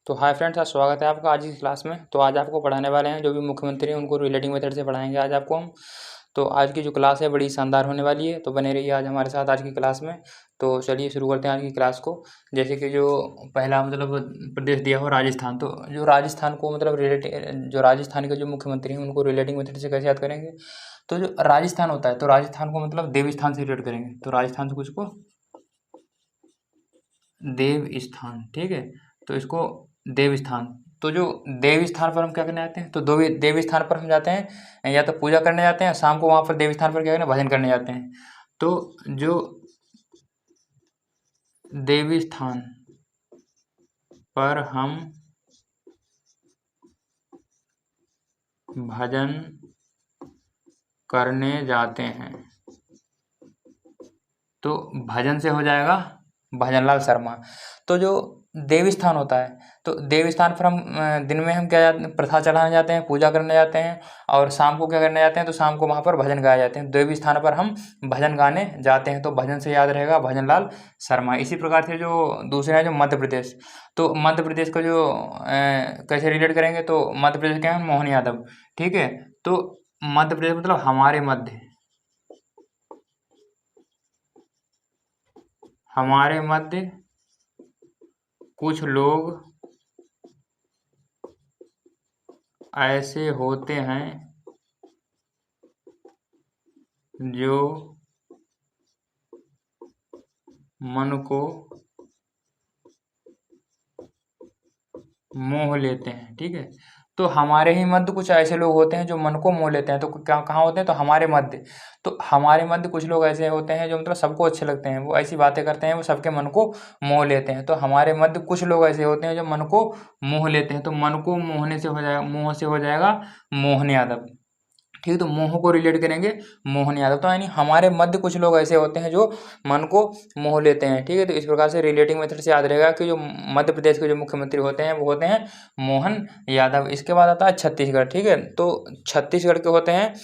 तो hi friends, आज स्वागत है आपका आज की क्लास में। तो आज आपको पढ़ाने वाले हैं जो भी मुख्यमंत्री हैं उनको रिलेटिंग मेथड से पढ़ाएंगे आज आपको हम। तो आज की जो क्लास है बड़ी शानदार होने वाली है, तो बने रहिए आज हमारे साथ आज की क्लास में। तो चलिए शुरू करते हैं आज की क्लास को। जैसे कि जो पहला प्रदेश दिया हो राजस्थान, तो जो राजस्थान को जो राजस्थान के जो मुख्यमंत्री हैं उनको रिलेटिंग मेथड से कैसे याद करेंगे। तो जो राजस्थान होता है तो राजस्थान को देव स्थान से रिलेट करेंगे। तो राजस्थान से कुछ को देव स्थान, ठीक है। तो इसको देव स्थान, तो जो देव स्थान पर हम क्या करने जाते हैं, तो दो देव स्थान पर हम जाते हैं या तो पूजा करने जाते हैं, शाम को वहाँ पर देव स्थान पर क्या करना, भजन करने जाते हैं। तो जो देवी स्थान पर हम भजन करने जाते हैं, तो भजन से हो जाएगा भजनलाल शर्मा। तो जो देव स्थान होता है तो देव स्थान पर हम दिन में हम क्या प्रसाद चढ़ाने जाते हैं, पूजा करने जाते हैं, और शाम को क्या करने जाते हैं, तो शाम को वहाँ पर भजन गाए जाते हैं। देव स्थान पर हम भजन गाने जाते हैं, तो भजन से याद रहेगा भजनलाल शर्मा। इसी प्रकार से जो दूसरा है जो मध्य प्रदेश, तो मध्य प्रदेश को जो कैसे रिलेट करेंगे, तो मध्य प्रदेश के हैं मोहन यादव, ठीक है। तो मध्य प्रदेश मतलब हमारे मध्य कुछ लोग ऐसे होते हैं जो मन को मोह लेते हैं, ठीक है। तो हमारे ही मध्य कुछ ऐसे लोग होते हैं जो मन को मोह लेते हैं। तो क्या कहाँ होते हैं, तो हमारे मध्य। तो हमारे मध्य कुछ लोग ऐसे होते हैं जो सबको अच्छे लगते हैं, वो ऐसी बातें करते हैं, वो सबके मन को मोह लेते हैं। तो हमारे मध्य कुछ लोग ऐसे होते हैं जो मन को मोह लेते हैं, तो मन को मोहने से हो जाएगा, मोह से हो जाएगा मोहन यादव, ठीक है। तो मोह को रिलेट करेंगे मोहन यादव। तो यानी हमारे मध्य कुछ लोग ऐसे होते हैं जो मन को मोह लेते हैं, ठीक है। तो इस प्रकार से रिलेटिंग मेथड से याद रहेगा कि जो मध्य प्रदेश के जो मुख्यमंत्री होते हैं वो होते हैं मोहन यादव। इसके बाद आता है छत्तीसगढ़, ठीक है। तो छत्तीसगढ़ के होते हैं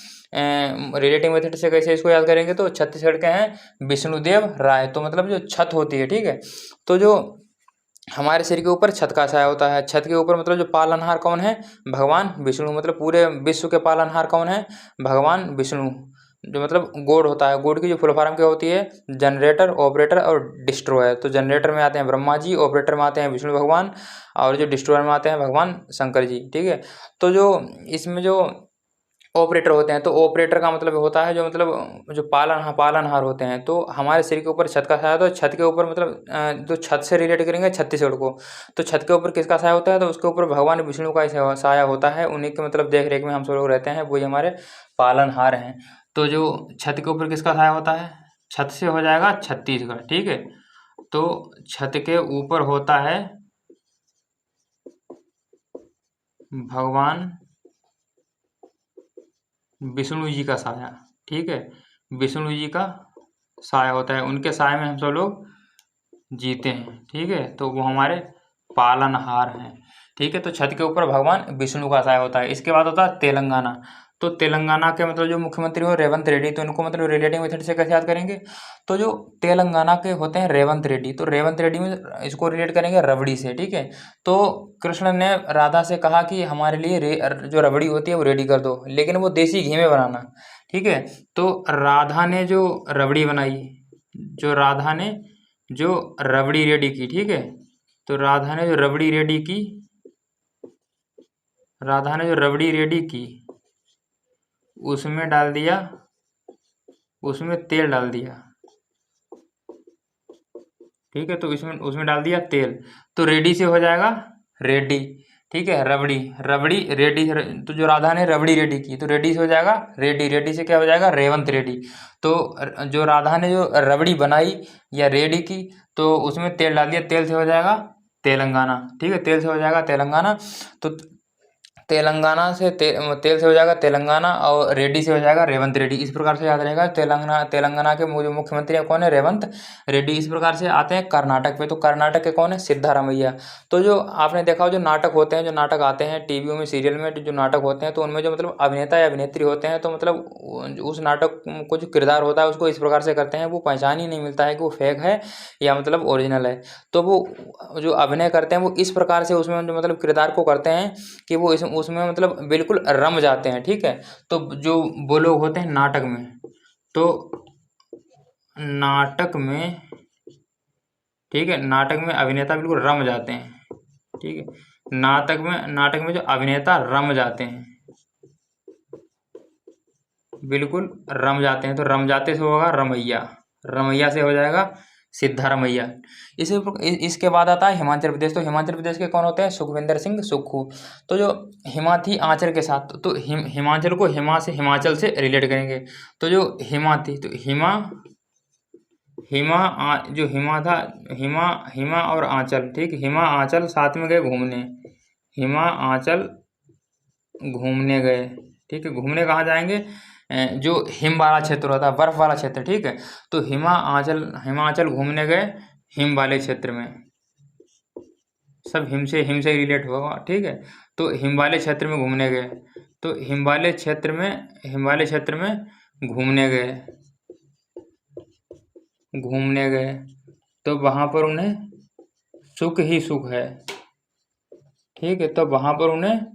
रिलेटिंग मेथड से कैसे इसको याद करेंगे, तो छत्तीसगढ़ के हैं विष्णुदेव राय। तो जो छत होती है, ठीक है। तो जो हमारे सिर के ऊपर छत का साया होता है, छत के ऊपर जो पालनहार कौन है, भगवान विष्णु। पूरे विश्व के पालनहार कौन है, भगवान विष्णु। जो गॉड होता है, गॉड की जो फुल फॉर्म क्या होती है, जनरेटर, ऑपरेटर और डिस्ट्रॉयर। तो जनरेटर में आते हैं ब्रह्मा जी, ऑपरेटर में आते हैं विष्णु भगवान, और जो डिस्ट्रॉयर में आते हैं भगवान शंकर जी, ठीक है। तो जो इसमें जो ऑपरेटर होते हैं, तो ऑपरेटर का होता है जो पालनहार होते हैं। तो हमारे सिर के ऊपर छत का साया, तो छत के ऊपर जो छत से रिलेट करेंगे छत्तीसगढ़ को, तो छत के ऊपर किसका साया होता है, तो उसके ऊपर भगवान विष्णु का साया होता है। उन्हीं के देख रेख में हम सब लोग रहते हैं, वही हमारे पालनहार हैं। तो जो छत के ऊपर किसका साया होता है, छत से हो जाएगा छत्तीसगढ़, ठीक है। तो छत के ऊपर होता है भगवान विष्णु जी का साया, ठीक है। विष्णु जी का साया होता है, उनके साए में हम सब लोग जीते हैं, ठीक है। तो वो हमारे पालनहार हैं, ठीक है। तो छत के ऊपर भगवान विष्णु का साया होता है। इसके बाद होता है तेलंगाना। तो तेलंगाना के जो मुख्यमंत्री हो रेवंत रेड्डी, तो इनको रिलेटिंग मेथड से कैसे याद करेंगे, तो जो तेलंगाना के होते हैं रेवंत रेड्डी, तो रेवंत रेड्डी में इसको रिलेट करेंगे रबड़ी से, ठीक है। तो कृष्ण ने राधा से कहा कि हमारे लिए जो रबड़ी होती है वो रेडी कर दो, लेकिन वो देसी घी में बनाना, ठीक है। तो राधा ने जो रबड़ी बनाई, राधा ने जो रबड़ी रेडी की, ठीक है। तो राधा ने जो रबड़ी रेडी की उसमें डाल दिया, उसमें तेल डाल दिया, ठीक है। तो उसमें डाल दिया तेल, तो रेडी से हो जाएगा रेडी, ठीक है। रबड़ी रेडी, तो जो राधा ने रबड़ी रेडी की, तो रेडी से हो जाएगा रेडी, रेडी से क्या हो जाएगा रेवंत रेडी। तो जो राधा ने जो रबड़ी बनाई या रेडी की, तो उसमें तेल डाल दिया, तेल से हो जाएगा तेलंगाना, ठीक है। तेल से हो जाएगा तेलंगाना। तो तेलंगाना से तेल से हो जाएगा तेलंगाना, और रेड्डी से हो जाएगा रेवंत रेड्डी। इस प्रकार से याद रहेगा। तेलंगाना के जो मुख्यमंत्री है कौन है? रेवंत रेड्डी। इस प्रकार से आते हैं कर्नाटक पे, तो कर्नाटक के कौन है? सिद्धारमैया। तो जो आपने देखा हो जो नाटक होते हैं, जो नाटक आते हैं टीवी में, सीरियल में जो नाटक होते हैं, तो उनमें जो मतलब अभिनेता या अभिनेत्री होते हैं, तो मतलब उस नाटक को जो किरदार होता है उसको इस प्रकार से करते हैं, वो पहचान ही नहीं मिलता है कि वो फेक है या मतलब ओरिजिनल है। तो वो जो अभिनय करते हैं वो इस प्रकार से उसमें जो मतलब किरदार को करते हैं कि वो उसमें मतलब बिल्कुल रम जाते हैं। ठीक है, तो जो वो लोग होते हैं नाटक में, तो नाटक में, ठीक है, नाटक में अभिनेता बिल्कुल रम जाते हैं। ठीक है, नाटक में जो अभिनेता रम जाते हैं, बिल्कुल रम जाते हैं, तो रम जाते से होगा रमैया, रमैया से हो जाएगा सिद्धारमैया। इसके बाद आता है हिमाचल प्रदेश। तो हिमाचल प्रदेश के कौन होते हैं? सुखविंदर सिंह सुक्खू। तो जो हिमा थी आंचल के साथ, तो हिमाचल को हिमाचल से रिलेट करेंगे। तो जो हिमा थी, तो जो हिमा था, हिमा और आंचल, ठीक, हिमा आंचल साथ में गए घूमने, हिमा आंचल घूमने गए। ठीक है, घूमने कहाँ जाएंगे? जो हिम वाला क्षेत्र होता है, बर्फ वाला क्षेत्र। ठीक है, तो हिमाचल घूमने गए हिम वाले क्षेत्र में, सब हिम से रिलेट होगा। ठीक है, तो हिम वाले क्षेत्र में घूमने गए, तो हिम वाले क्षेत्र में घूमने गए, तो वहाँ पर उन्हें सुख ही सुख है। ठीक है, तो वहाँ पर उन्हें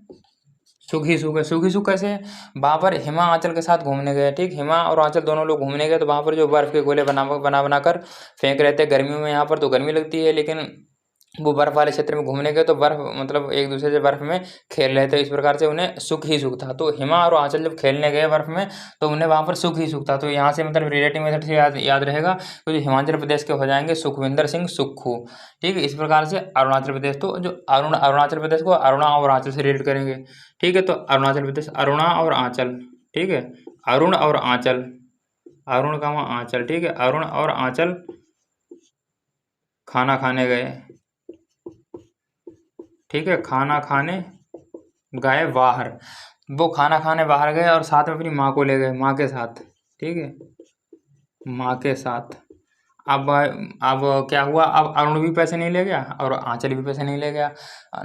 सुख ही सुख है। सुख ही सुख कैसे है? वहाँ पर हिमा आंचल के साथ घूमने गए। ठीक, हिमा और आंचल दोनों लोग घूमने गए, तो वहाँ पर जो बर्फ़ के गोले बना कर फेंक रहे थे गर्मियों में, यहाँ पर तो गर्मी लगती है, लेकिन वो बर्फ़ वाले क्षेत्र में घूमने गए तो बर्फ़ मतलब एक दूसरे से बर्फ़ में खेल रहे थे। इस प्रकार से उन्हें सुख ही सुख था। तो हिमा और आंचल जब खेलने गए बर्फ़ में, तो उन्हें वहाँ पर सुख ही सुख था। तो यहाँ से मतलब रिलेटिव मेथड से याद रहेगा, तो जो हिमाचल प्रदेश के हो जाएंगे सुखविंदर सिंह सुक्खू। ठीक है, इस प्रकार से अरुणाचल प्रदेश, तो जो अरुणाचल प्रदेश को अरुणा और आंचल से रिलेट करेंगे। ठीक है, तो अरुणाचल प्रदेश अरुणा और आंचल। ठीक है, अरुण और आंचल, अरुण का वहाँ आंचल। ठीक है, अरुण और आंचल खाना खाने गए। ठीक है, खाना खाने गए बाहर, वो खाना खाने बाहर गए और साथ में अपनी माँ को ले गए, माँ के साथ। ठीक है, माँ के साथ। अब क्या हुआ? अब अरुण भी पैसे नहीं ले गया और आंचल भी पैसे नहीं ले गया,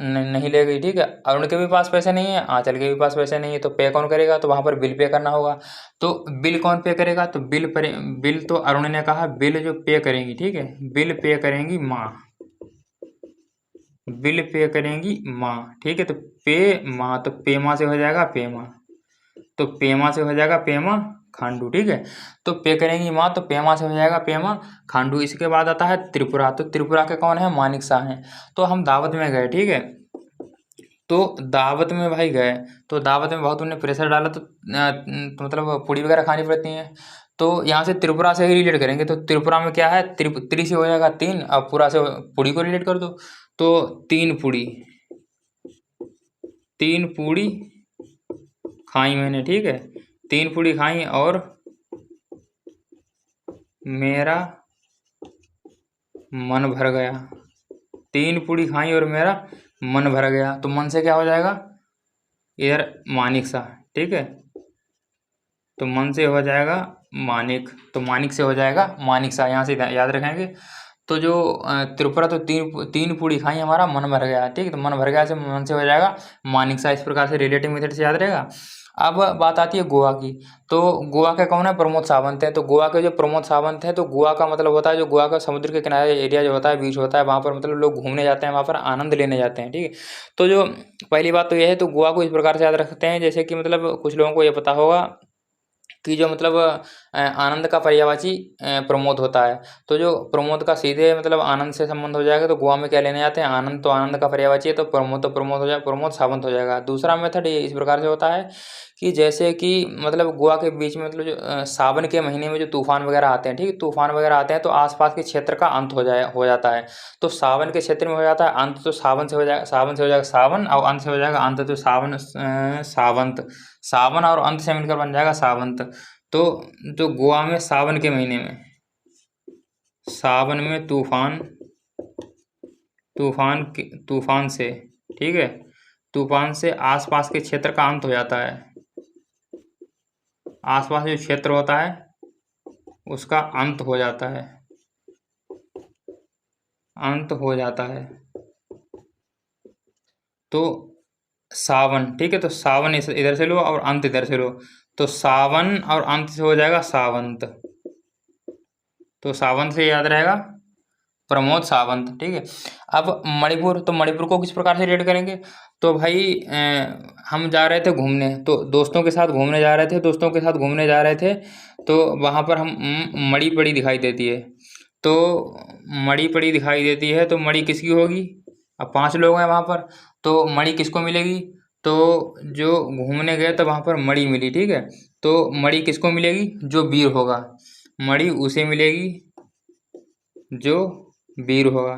नहीं ले गई। ठीक है, अरुण के भी पास पैसे नहीं है, आंचल के भी पास पैसे नहीं है, तो पे कौन करेगा? तो वहाँ पर बिल पे करना होगा। तो बिल कौन पे करेगा? तो बिल तो अरुण ने कहा बिल जो पे करेंगी, ठीक है, बिल पे करेंगी माँ, बिल पे करेंगी माँ। ठीक है, तो पे माँ, तो पेमा से हो जाएगा पेमा, तो पेमा से हो जाएगा पेमा खांडू। ठीक है, तो पे करेंगी माँ, तो पेमा से हो जाएगा पेमा खांडू। इसके बाद आता है त्रिपुरा। तो त्रिपुरा के कौन है? मानिक शाह हैं। तो हम दावत में गए। ठीक है, तो दावत में भाई गए, तो दावत में बहुत उन्हें प्रेशर डाला, तो मतलब पूड़ी वगैरह खानी पड़ती हैं। तो यहाँ से त्रिपुरा से ही रिलेट करेंगे। तो त्रिपुरा में क्या है? त्रि से हो जाएगा तीन, अब पूरा से पूड़ी को रिलेट कर दो, तो तीन पूड़ी खाई मैंने। ठीक है, तीन पूड़ी खाई और मेरा मन भर गया, तीन पूड़ी खाई और मेरा मन भर गया। तो मन से क्या हो जाएगा? इधर मानिक सा। ठीक है, तो मन से हो जाएगा मानिक, तो मानिक से हो जाएगा मानिक सा, यहाँ से याद रखेंगे। तो जो त्रिपुरा, तो तीन पूड़ी खाई हमारा मन भर गया। ठीक है, तो मन भर गया से मन से हो जाएगा मानिक सा। इस प्रकार से रिलेटिव मेथड से याद रहेगा। अब बात आती है गोवा की। तो गोवा के कौन है? प्रमोद सावंत है। तो गोवा के जो प्रमोद सावंत है, तो गोवा का मतलब होता है जो गोवा का समुद्र के किनारे एरिया जो होता है, बीच होता है, वहाँ पर मतलब लोग घूमने जाते हैं, वहाँ पर आनंद लेने जाते हैं। ठीक है, तो जो पहली बात तो यह है, तो गोवा को इस प्रकार से याद रखते हैं, जैसे कि मतलब कुछ लोगों को ये पता होगा कि जो मतलब आनंद का पर्यायवाची प्रमोद होता है। तो जो प्रमोद का सीधे मतलब आनंद से संबंध हो जाएगा, तो गोवा में क्या लेने जाते हैं? आनंद। तो आनंद का पर्यायवाची है, तो प्रमोद हो जाएगा, प्रमोद सावंत हो जाएगा। दूसरा मेथड ये इस प्रकार से होता है कि जैसे कि मतलब गोवा के बीच में मतलब जो सावन के महीने में जो तूफान वगैरह आते हैं, ठीक है, तूफान वगैरह आते हैं, तो आसपास के क्षेत्र का अंत हो जाता है। तो सावन के क्षेत्र में हो जाता है अंत, तो सावन से हो जाएगा सावन, और अंत से हो जाएगा अंत, तो सावंत, सावन और अंत से मिलकर बन जाएगा सावंत। तो जो गोवा में सावन के महीने में, सावन में तूफान से, ठीक है, तूफान से आसपास के क्षेत्र का अंत हो जाता है। आसपास जो क्षेत्र होता है उसका अंत हो जाता है, अंत हो जाता है। तो सावन, ठीक है, तो सावन इधर से लो और अंत इधर से लो, तो सावन और अंत से हो जाएगा सावंत। तो सावंत से याद रहेगा प्रमोद सावंत, ठीक है। अब मणिपुर, तो मणिपुर को किस प्रकार से रेट करेंगे? तो भाई हम जा रहे थे घूमने, तो दोस्तों के साथ घूमने जा रहे थे, दोस्तों के साथ घूमने जा रहे थे, तो वहाँ पर हम मड़ी पड़ी दिखाई देती है। तो मड़ी पड़ी दिखाई देती है, तो मड़ी किसकी होगी? अब 5 लोग हैं वहाँ पर, तो मड़ी किसको मिलेगी? तो जो घूमने गए तो वहाँ पर मड़ी मिली, ठीक है। तो मड़ी किसको मिलेगी? जो वीर होगा, मड़ी उसे मिलेगी जो वीर होगा।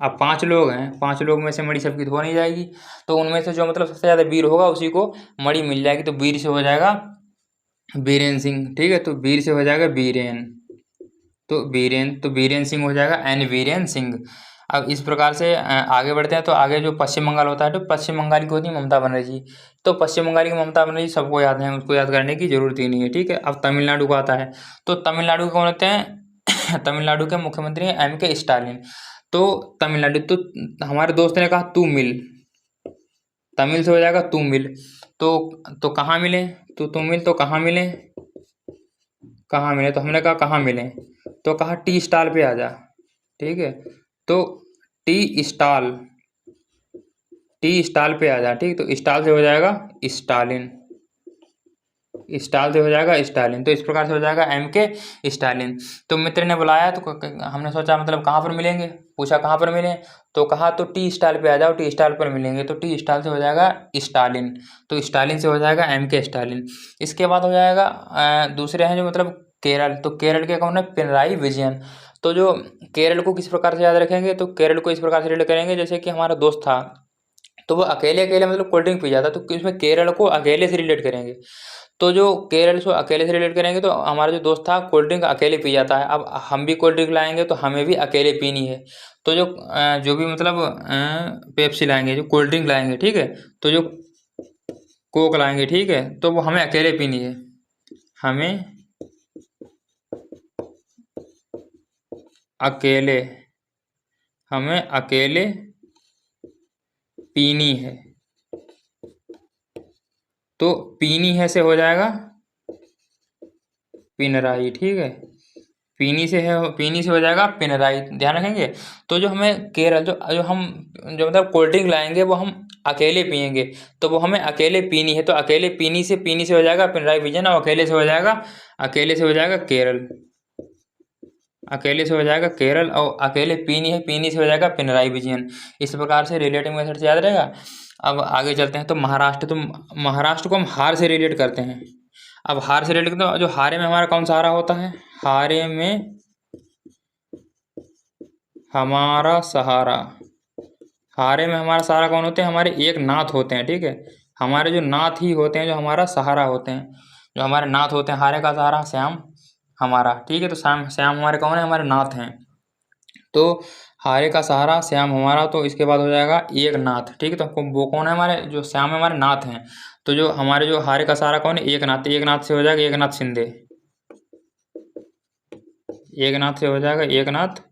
अब 5 लोग हैं, 5 लोग में से मणि सबकी तो हो नहीं जाएगी, तो उनमें से जो मतलब सबसे ज़्यादा वीर होगा उसी को मणि मिल जाएगी। तो वीर से हो जाएगा बीरेन सिंह, ठीक है। तो वीर से हो जाएगा बीरेन, तो बीरेन सिंह हो जाएगा एन वीरेन सिंह। अब इस प्रकार से आगे बढ़ते हैं। तो आगे जो पश्चिम बंगाल होता है, तो पश्चिम बंगाल की होती है ममता बनर्जी। तो पश्चिम बंगाल की ममता बनर्जी सबको याद है, उसको याद करने की जरूरत ही नहीं है, ठीक है। अब तमिलनाडु को आता है, तो तमिलनाडु के कौन होते हैं? तमिलनाडु के मुख्यमंत्री हैं एम के स्टालिन। तो तमिलनाडु, तो हमारे दोस्त ने कहा तू मिल, तमिल से हो जाएगा तू मिल। तो कहाँ मिले? तू मिल, तो कहाँ मिले? कहाँ मिले? तो हमने कहा कहाँ मिले, तो कहा टी स्टॉल पे आ जा, ठीक है। तो टी स्टॉल, टी स्टॉल पे आ जा, ठीक। तो स्टॉल से हो जाएगा स्टालिन, स्टाल से हो जाएगा स्टालिन। तो इस प्रकार से हो जाएगा एम के स्टालिन। तो मित्र ने बुलाया, तो हमने सोचा मतलब कहाँ पर मिलेंगे, पूछा कहाँ पर मिले, तो कहा तो टी स्टॉल पे आ जाओ, टी स्टॉल पर मिलेंगे। तो टी स्टॉल से हो जाएगा स्टालिन, तो स्टालिन से हो जाएगा एम के स्टालिन। इसके बाद हो जाएगा दूसरे हैं जो मतलब केरल, तो केरल के कौन है? पिनराई विजयन। तो जो केरल को किस प्रकार से याद रखेंगे? तो केरल को इस प्रकार से रिलेट करेंगे जैसे कि हमारा दोस्त था, तो वो अकेले अकेले मतलब कोल्ड ड्रिंक पी जाता, तो इसमें केरल को अकेले से रिलेट करेंगे। तो जो केरल से अकेले से रिलेट करेंगे, तो हमारा जो दोस्त था कोल्ड ड्रिंक अकेले पी जाता है, अब हम भी कोल्ड ड्रिंक लाएंगे तो हमें भी अकेले पीनी है। तो जो भी मतलब पेप्सी लाएंगे, जो कोल्ड ड्रिंक लाएंगे, ठीक है, तो जो कोक लाएंगे, ठीक है, तो वो हमें अकेले पीनी है, हमें अकेले, हमें अकेले पीनी है। तो पीनी है से हो जाएगा पिनराई, ठीक है। पीनी से हो जाएगा पिनराई, ध्यान रखेंगे। तो जो हमें केरल जो हम जो मतलब कोल्ड ड्रिंक लाएंगे वो हम अकेले पियेंगे, तो वो हमें अकेले पीनी है। तो अकेले पीनी से हो जाएगा पिनराई विजन, और अकेले से हो जाएगा केरल, अकेले से हो जाएगा केरल, और अकेले पीनी से हो जाएगा पिनराई विजयन। इस प्रकार से रिलेटिव मेथड से याद रहेगा। अब आगे चलते हैं। तो महाराष्ट्र, तो महाराष्ट्र को हम हार से रिलेट करते हैं। अब हार से रिलेट करते हैं, जो हारे में हमारा कौन सा हारा होता है? हारे में हमारा सहारा, हारे में हमारा सहारा कौन होते हैं? हमारे एक नाथ होते हैं, ठीक है। हमारे जो नाथ ही होते हैं जो हमारा सहारा होते हैं, जो हमारे नाथ होते हैं। हारे का सहारा श्याम हमारा, ठीक है। तो श्याम श्याम हमारे कौन है? हमारे नाथ हैं। तो हारे का सहारा श्याम हमारा, तो इसके बाद हो जाएगा एक नाथ, ठीक है। तो वो कौन है? हमारे जो श्याम है हमारे नाथ हैं। तो जो हमारे जो हारे का सहारा कौन है? एक नाथ, एक नाथ से हो जाएगा एक नाथ शिंदे, एक नाथ से हो जाएगा एक नाथ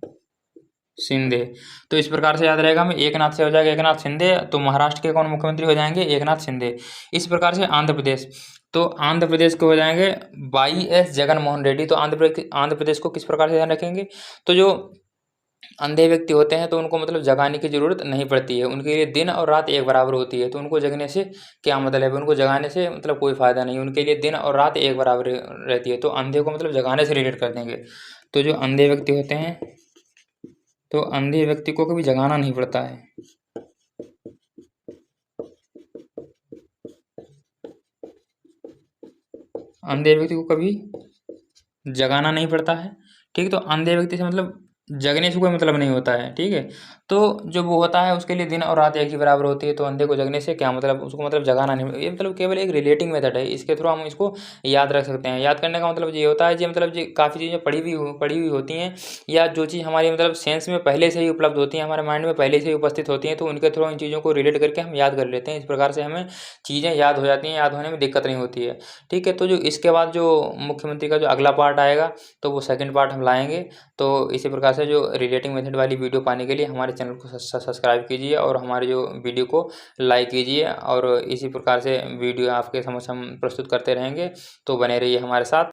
शिंदे। तो इस प्रकार से याद रहेगा हमें, एक नाथ से हो जाएगा एक नाथ शिंदे। तो महाराष्ट्र के कौन मुख्यमंत्री हो जाएंगे? एक नाथ शिंदे। इस प्रकार से आंध्र प्रदेश, तो आंध्र प्रदेश के हो जाएंगे YS जगन मोहन रेड्डी। तो आंध्र प्रदेश को किस प्रकार से ध्यान रखेंगे? तो जो अंधे व्यक्ति होते हैं तो उनको मतलब जगाने की जरूरत नहीं पड़ती है, उनके लिए दिन और रात एक बराबर होती है। तो उनको जगने से क्या मतलब है? उनको जगाने से मतलब कोई फायदा नहीं, उनके लिए दिन और रात एक बराबर रहती है। तो अंधे को मतलब जगाने से रिलेट कर देंगे। तो जो अंधे व्यक्ति होते हैं, तो अंधे व्यक्ति को कभी जगाना नहीं पड़ता है, अंधे व्यक्ति को कभी जगाना नहीं पड़ता है, ठीक है। तो अंधे व्यक्ति से मतलब जगने से कोई मतलब नहीं होता है, ठीक है। तो जो वो होता है उसके लिए दिन और रात एक ही बराबर होती है, तो अंधे को जगने से क्या मतलब, उसको मतलब जगाना नहीं, ये मतलब केवल एक रिलेटिंग मेथड है, इसके थ्रू हम इसको याद रख सकते हैं। याद करने का मतलब ये होता है जी, मतलब जी काफ़ी चीज़ें पढ़ी हुई होती हैं, या जो चीज़ हमारी मतलब सेंस में पहले से ही उपलब्ध होती हैं, हमारे माइंड में पहले से ही उपस्थित होती हैं, तो उनके थ्रू इन चीज़ों को रिलेट करके हम याद कर लेते हैं। इस प्रकार से हमें चीज़ें याद हो जाती हैं, याद होने में दिक्कत नहीं होती है, ठीक है। तो जो इसके बाद जो मुख्यमंत्री का जो अगला पार्ट आएगा, तो वो सेकंड पार्ट हम लाएँगे। तो इसी प्रकार से जो रिलेटिंग मेथड वाली वीडियो पाने के लिए हमारे चैनल को सब्सक्राइब कीजिए और हमारे जो वीडियो को लाइक कीजिए, और इसी प्रकार से वीडियो आपके समक्ष हम प्रस्तुत करते रहेंगे, तो बने रहिए हमारे साथ।